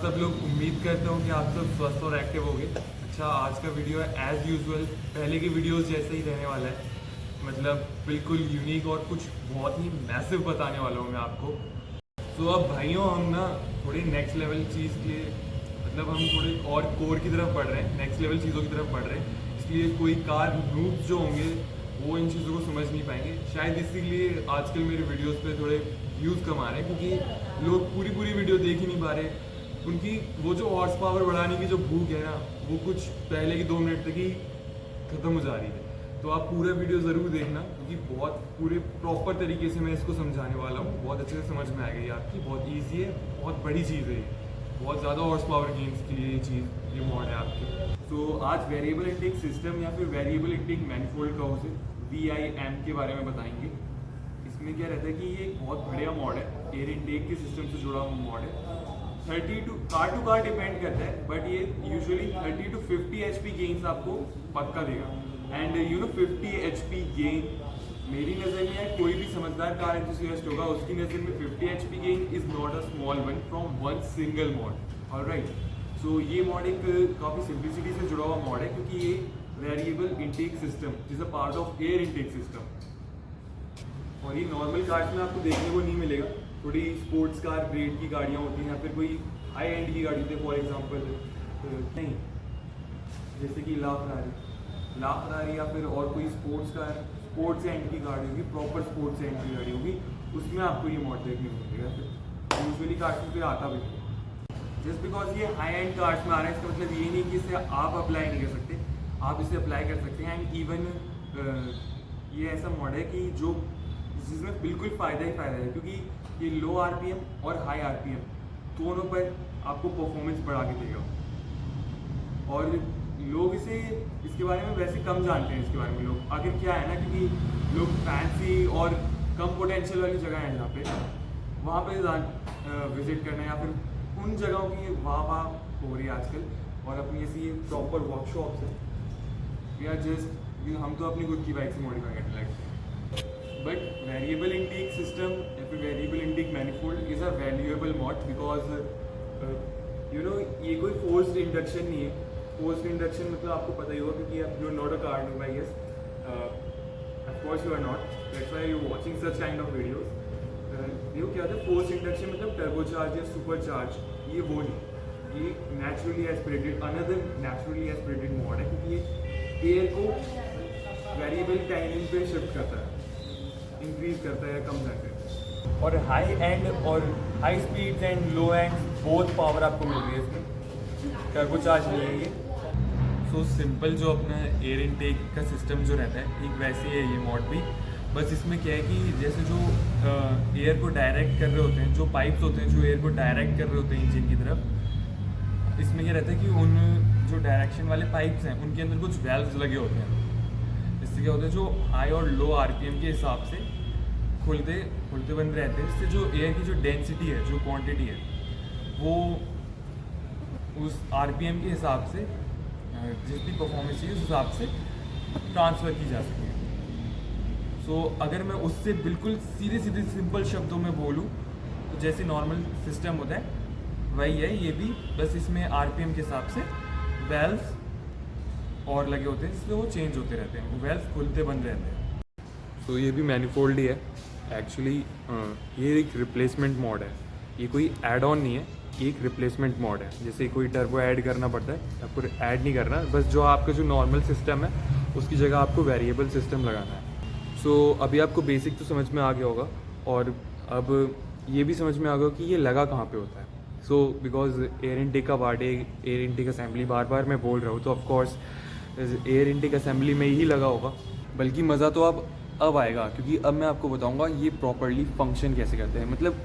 सब लोग उम्मीद करते हो कि आप सब स्वस्थ और एक्टिव होगे। अच्छा, आज का वीडियो है एज़ यूजुअल पहले की वीडियोस जैसे ही रहने वाला है। मतलब बिल्कुल यूनिक और कुछ बहुत ही मैसिव बताने वाला हूँ मैं आपको। तो अब भाइयों, हम ना थोड़ी नेक्स्ट लेवल चीज़ के मतलब हम थोड़े और कोर की तरफ बढ़ रहे हैं, नेक्स्ट लेवल चीज़ों की तरफ बढ़ रहे हैं। इसलिए कोई कार नूब्स जो होंगे वो इन चीज़ों को समझ नहीं पाएंगे। शायद इसीलिए आजकल मेरे वीडियोस पे थोड़े व्यूज़ कमा रहे हैं, क्योंकि लोग पूरी पूरी वीडियो देख ही नहीं पा रहे। उनकी वो जो हॉर्स पावर बढ़ाने की जो भूख है ना, वो कुछ पहले की 2 मिनट तक ही ख़त्म हो जा रही है। तो आप पूरा वीडियो ज़रूर देखना, क्योंकि बहुत पूरे प्रॉपर तरीके से मैं इसको समझाने वाला हूँ। बहुत अच्छे से समझ में आएगी आपकी, बहुत ईजी है, बहुत बड़ी चीज़ है ये, बहुत ज़्यादा हॉर्स पावर गेम्स के लिए ये चीज़, ये मॉड है आपकी। तो आज वेरिएबल इंटेक सिस्टम या फिर वेरिएबल इंटेक मैनिफोल्ड का उसे VIM के बारे में बताएंगे। इसमें क्या रहता है कि ये एक बहुत बढ़िया मॉड है, एयर इंटेक के सिस्टम से जुड़ा हुआ मॉड है। 30 टू कार डिपेंड करता है, बट ये यूजुअली 30 टू 50 HP गेन्स आपको पक्का देगा। एंड 50 HP गेन मेरी नज़र में है, कोई भी समझदार कार एंथुसियास्ट होगा उसकी नज़र में 50 HP gain is not a small one from one single mod. Alright, so ये मॉड एक काफ़ी सिंप्लिसिटी से जुड़ा हुआ मॉड है, क्योंकि ये variable intake system is a part of air intake system. और ये नॉर्मल कार्स में आपको देखने को नहीं मिलेगा। थोड़ी स्पोर्ट्स कार ग्रेड की गाड़ियाँ होती हैं, या फिर कोई हाई एंड की गाड़ी होती है, फॉर एग्जांपल नहीं, जैसे कि ला फरारी या फिर और कोई स्पोर्ट्स कार, स्पोर्ट्स एंड की गाड़ी होगी, प्रॉपर स्पोर्ट्स एंड की गाड़ी होगी, उसमें आपको ये मॉड देखने को मिलेगा। फिर यूजुअली कार्स में फिर आता भी नहीं। जस्ट बिकॉज ये हाई एंड कार्स में आ रहा है, इसका मतलब ये नहीं कि इसे आप अप्लाई नहीं कर सकते, आप इसे अप्लाई कर सकते हैं। एंड इवन ये ऐसा मॉड है कि जो जिसमें बिल्कुल फ़ायदा ही फ़ायदा है, क्योंकि ये लो RPM और हाई RPM दोनों पर आपको परफॉर्मेंस बढ़ा के देगा। और लोग इसके बारे में वैसे कम जानते हैं इसके बारे में लोग। आखिर क्या है ना, क्योंकि लोग फैंसी और कम पोटेंशियल वाली जगह है जहाँ पे, वहाँ पे विजिट करना, या फिर उन जगहों की वाह हो रही है आजकल। और अपनी ऐसी प्रॉपर वर्कशॉप्स है, या जस्ट हम तो अपनी खुद की बाइक से मॉडिफाई करने लगते हैं। बट वेरिएबल इंटेक सिस्टम या फिर variable intake manifold is a valuable mod, because ये कोई फोर्स्ड इंडक्शन नहीं है। फोर्स्ड इंडक्शन मतलब आपको पता ही होगा, क्योंकि आप you are not a car noob, I guess, of course you are not, that's why you watching such kind of videos. देखो क्या होता है, फोर्स्ड इंडक्शन मतलब टर्बोचार्ज या सुपरचार्ज, ये वो नहीं, ये naturally aspirated, another naturally aspirated mod है, क्योंकि ये एयर को वेरिएबल टाइमिंग पे शिफ्ट करता है, इंक्रीज करता है या कम करता है। और हाई एंड और high speed and low and both power आपको मिल रही है इसमें, टर्बोचार्ज नहीं है ये। सो सिंपल जो अपना एयर इनटेक का सिस्टम जो रहता है, ठीक वैसे ही है ये मॉड भी। बस इसमें क्या है कि जैसे जो एयर को डायरेक्ट कर रहे होते हैं, जो पाइप्स होते हैं जो एयर को डायरेक्ट कर रहे होते हैं इंजन की तरफ, इसमें क्या रहता है कि उन जो डायरेक्शन वाले पाइप्स हैं उनके अंदर कुछ वेल्व्स लगे होते हैं। इससे क्या होता है, जो हाई और लो RPM के हिसाब से खुलते बंद रहते हैं। इससे जो एयर की जो डेंसिटी है, जो क्वांटिटी है, वो उस RPM के हिसाब से जिस भी परफॉर्मेंस चाहिए उस हिसाब से ट्रांसफ़र की जा सके। सो अगर मैं उससे बिल्कुल सीधे सिंपल शब्दों में बोलूँ तो जैसे नॉर्मल सिस्टम होता है वही है ये भी, बस इसमें RPM के हिसाब से वेल्व्स और लगे होते हैं, जिससे वो चेंज होते रहते हैं, वो वेल्व्स खुलते बंद रहते हैं। तो ये भी मैनिफोल्ड ही है एक्चुअली। ये एक रिप्लेसमेंट मॉड है, ये कोई ऐड ऑन नहीं है, ये एक रिप्लेसमेंट मॉड है। जैसे कोई टर्बो ऐड करना पड़ता है, आपको ऐड नहीं करना, बस जो आपका जो नॉर्मल सिस्टम है उसकी जगह आपको वेरिएबल सिस्टम लगाना है। सो अभी आपको बेसिक तो समझ में आ गया होगा, और अब ये भी समझ में आ गया कि ये लगा कहाँ पे होता है। सो बिकॉज एयर इनटेक का पार्ट है, एयर इनटेक असेंबली बार बार मैं बोल रहा हूँ, तो ऑफकोर्स एयर इनटेक असेंबली में ही लगा होगा। बल्कि मज़ा तो अब आएगा, क्योंकि अब मैं आपको बताऊंगा ये प्रॉपरली फंक्शन कैसे करते हैं, मतलब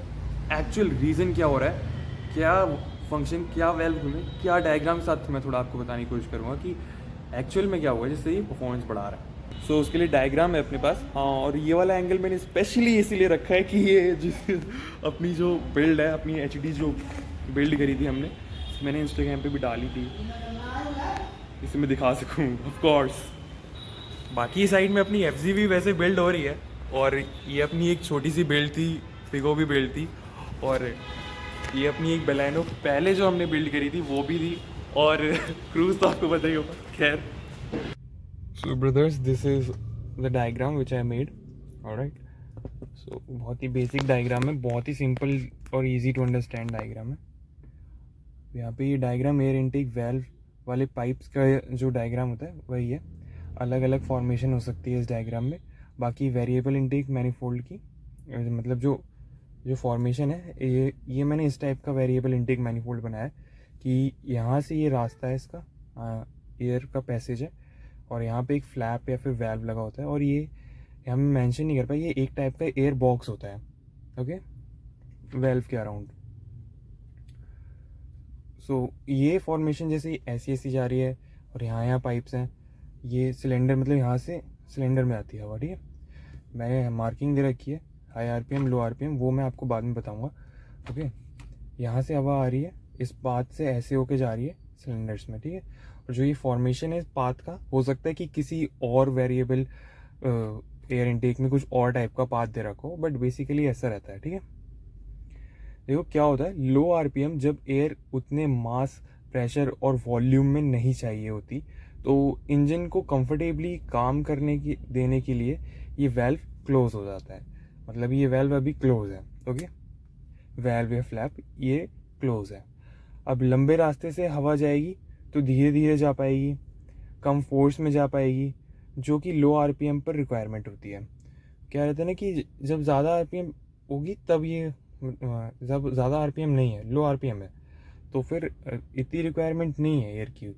एक्चुअल रीज़न क्या हो रहा है, क्या फंक्शन, क्या वेल्व खुले, क्या डायग्राम साथ मैं थोड़ा आपको बताने की कोशिश करूँगा कि एक्चुअल में क्या हुआ है जिससे ये परफॉर्मेंस बढ़ा रहा है। सो उसके लिए डायग्राम है अपने पास। हाँ, और ये वाला एंगल मैंने स्पेशली इसीलिए रखा है कि ये जिस अपनी जो बिल्ड है, अपनी HD जो बिल्ड करी थी हमने, मैंने इंस्टाग्राम पे भी डाली थी, इसे मैं दिखा सकूँ ऑफ कोर्स। बाकी साइड में अपनी FZ भी वैसे बिल्ड हो रही है, और ये अपनी एक छोटी सी बिल्ड थी, फिगो भी बिल्ड थी, और ये अपनी एक बलेनो पहले जो हमने बिल्ड करी थी वो भी थी, और क्रूज तो आपको पता ही होगा। खैर, so brothers, this is the diagram which I made. Alright, so बहुत ही बेसिक डायग्राम है, बहुत ही सिंपल और इजी टू अंडरस्टैंड डायग्राम है। यहाँ पे ये डायग्राम एयर इनटेक वेल्व वाले पाइप्स का जो डायग्राम होता है वही है। अलग अलग फॉर्मेशन हो सकती है इस डायग्राम में। बाकी वेरिएबल इनटेक मैनिफोल्ड की मतलब जो जो फॉर्मेशन है, ये मैंने इस टाइप का वेरिएबल इनटेक मैनिफोल्ड बनाया है कि यहाँ से ये रास्ता है इसका, एयर का पैसेज है, और यहाँ पे एक फ्लैप या फिर वेल्व लगा होता है, और ये हम मेंशन नहीं कर पाए, ये एक टाइप का एयर बॉक्स होता है, ओके, वेल्व के अराउंड। सो ये फॉर्मेशन जैसे ऐसी जा रही है, और यहाँ पाइप्स हैं, ये सिलेंडर, मतलब यहाँ से सिलेंडर में आती है हवा, ठीक है। मैंने मार्किंग दे रखी है, हाई आरपीएम, लो आरपीएम, वो मैं आपको बाद में बताऊंगा, ओके। यहाँ से हवा आ रही है, इस पाथ से ऐसे होके जा रही है सिलेंडर्स में, ठीक है। और जो ये फॉर्मेशन है इस पाथ का, हो सकता है कि किसी और वेरिएबल एयर इनटेक में कुछ और टाइप का पाथ दे रखो, बट बेसिकली ऐसा रहता है, ठीक है। देखो क्या होता है, लो आरपीएम जब एयर उतने मास, प्रेशर और वॉल्यूम में नहीं चाहिए होती, तो इंजन को कंफर्टेबली काम करने की देने के लिए ये वेल्व क्लोज हो जाता है। मतलब ये वेल्व अभी क्लोज है, ओके, वेल्व या फ्लैप ये क्लोज है। अब लंबे रास्ते से हवा जाएगी तो धीरे धीरे जा पाएगी, कम फोर्स में जा पाएगी, जो कि लो आरपीएम पर रिक्वायरमेंट होती है। क्या रहता है ना कि जब ज़्यादा आरपीएम होगी तब ये, जब ज़्यादा आरपीएम नहीं है, लो आरपीएम है, तो फिर इतनी रिक्वायरमेंट नहीं है एयर की,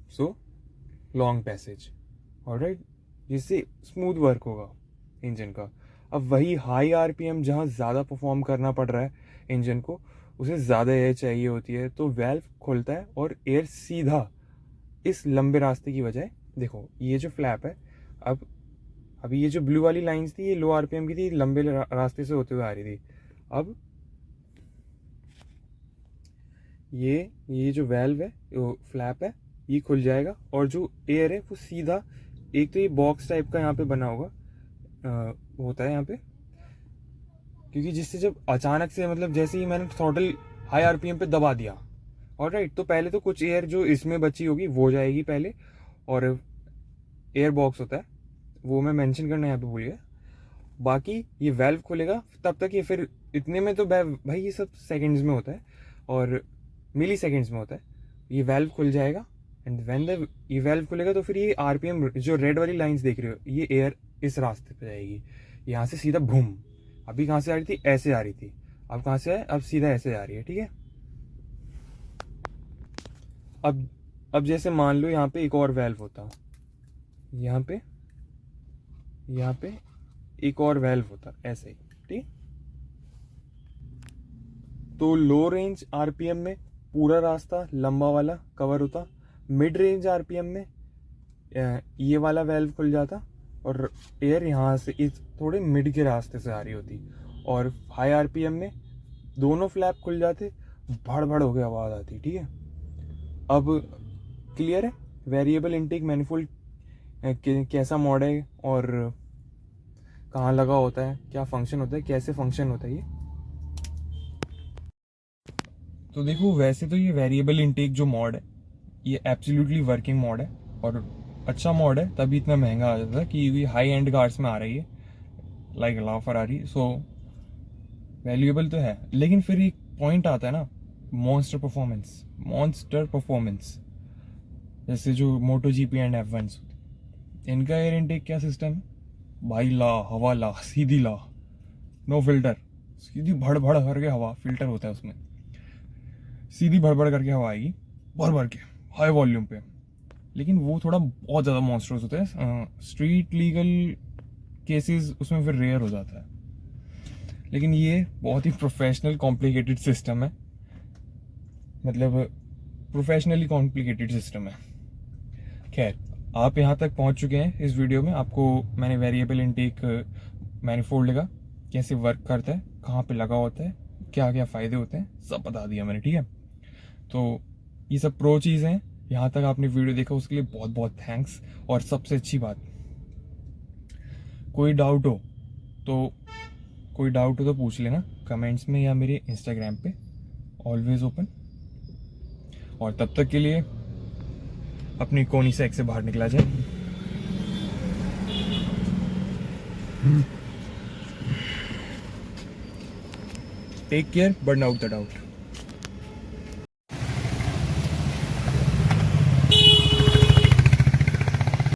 सो लॉन्ग पैसेज, ऑलराइट, जिससे स्मूथ वर्क होगा इंजन का। अब वही हाई आरपीएम जहाँ ज़्यादा परफॉर्म करना पड़ रहा है इंजन को, उसे ज़्यादा एयर चाहिए होती है, तो वेल्व खुलता है और एयर सीधा इस लंबे रास्ते की बजाय, देखो ये जो फ्लैप है, अब अभी ये जो ब्लू वाली लाइंस थी ये लो आरपीएम की थी, लंबे रास्ते से होते हुए आ रही थी। अब ये जो वेल्व है, फ्लैप है, ये खुल जाएगा, और जो एयर है वो सीधा, एक तो ये बॉक्स टाइप का यहाँ पे बना होगा, होता है यहाँ पे, क्योंकि जिससे जब अचानक से, मतलब जैसे ही मैंने थ्रॉटल हाई आरपीएम पे दबा दिया, ऑलराइट, तो पहले तो कुछ एयर जो इसमें बची होगी वो जाएगी पहले, और एयर बॉक्स होता है वो मैं मेंशन करना यहाँ पे भूल गया। बाकी ये वेल्व खुलेगा, तब तक ये फिर इतने में तो भाई ये सब सेकंड्स में होता है और मिली सेकंड्स में होता है। ये वेल्व खुल जाएगा, एंड व्हेन द ये वेल्व खुलेगा तो फिर ये आरपीएम जो रेड वाली लाइंस देख रहे हो, ये एयर इस रास्ते पे जाएगी, यहाँ से सीधा घूम, अभी कहाँ से आ रही थी, ऐसे आ रही थी, अब कहाँ से है, अब सीधा ऐसे आ रही है, ठीक है। अब जैसे मान लो यहाँ पे एक और वेल्व होता, यहाँ पे एक और वेल्व होता, ऐसे ही, ठीक। तो लो रेंज आरपीएम में पूरा रास्ता लंबा वाला कवर होता, मिड रेंज आरपीएम में ये वाला वेल्व खुल जाता, और एयर यहाँ से इस थोड़े मिड के रास्ते से आ रही होती, और हाई आरपीएम में दोनों फ्लैप खुल जाते, भड़ भड़ हो के आवाज़ आती, ठीक है। अब क्लियर है वेरिएबल इनटेक मैनिफोल्ड कैसा मॉड है, और कहाँ लगा होता है, क्या फंक्शन होता है, कैसे फंक्शन होता है ये। तो देखो, वैसे तो ये वेरिएबल इनटेक जो मॉड है ये एब्सोल्युटली वर्किंग मॉड है, और अच्छा मॉड है, तभी इतना महंगा आ जाता है, क्योंकि हाई एंड कार्स में आ रही है, लाइक ला फरारी, सो वैल्यूएबल तो है। लेकिन फिर एक पॉइंट आता है ना, मॉन्स्टर परफॉर्मेंस, जैसे जो मोटो जीपी एंड F1 इनका एयर इनटेक क्या सिस्टम है भाई, ला हवा ला, सीधी ला, नो फिल्टर, सीधी भड़ भड़ करके हवा, फिल्टर होता है उसमें, सीधी भड़ भड़ करके हवा आएगी, भर भर के हाई वॉल्यूम पे। लेकिन वो थोड़ा बहुत ज़्यादा मॉन्स्टर्स होता है, स्ट्रीट लीगल केसेस उसमें फिर रेयर हो जाता है। लेकिन ये बहुत ही प्रोफेशनल कॉम्प्लिकेटेड सिस्टम है, मतलब प्रोफेशनली कॉम्प्लिकेटेड सिस्टम है। खैर, आप यहाँ तक पहुँच चुके हैं इस वीडियो में, आपको मैंने वेरिएबल इनटेक मैनिफोल्ड का कैसे वर्क करता है, कहाँ पे लगा होता है, क्या क्या फ़ायदे होते हैं, सब बता दिया मैंने, ठीक है। तो ये सब प्रो चीज़ हैं। यहाँ तक आपने वीडियो देखा उसके लिए बहुत बहुत थैंक्स। और सबसे अच्छी बात, कोई डाउट हो तो पूछ लेना, कमेंट्स में या मेरे इंस्टाग्राम पे, ऑलवेज ओपन। और तब तक के लिए अपनी कोनी से से बाहर निकला जाए। Take care, burn out the doubt.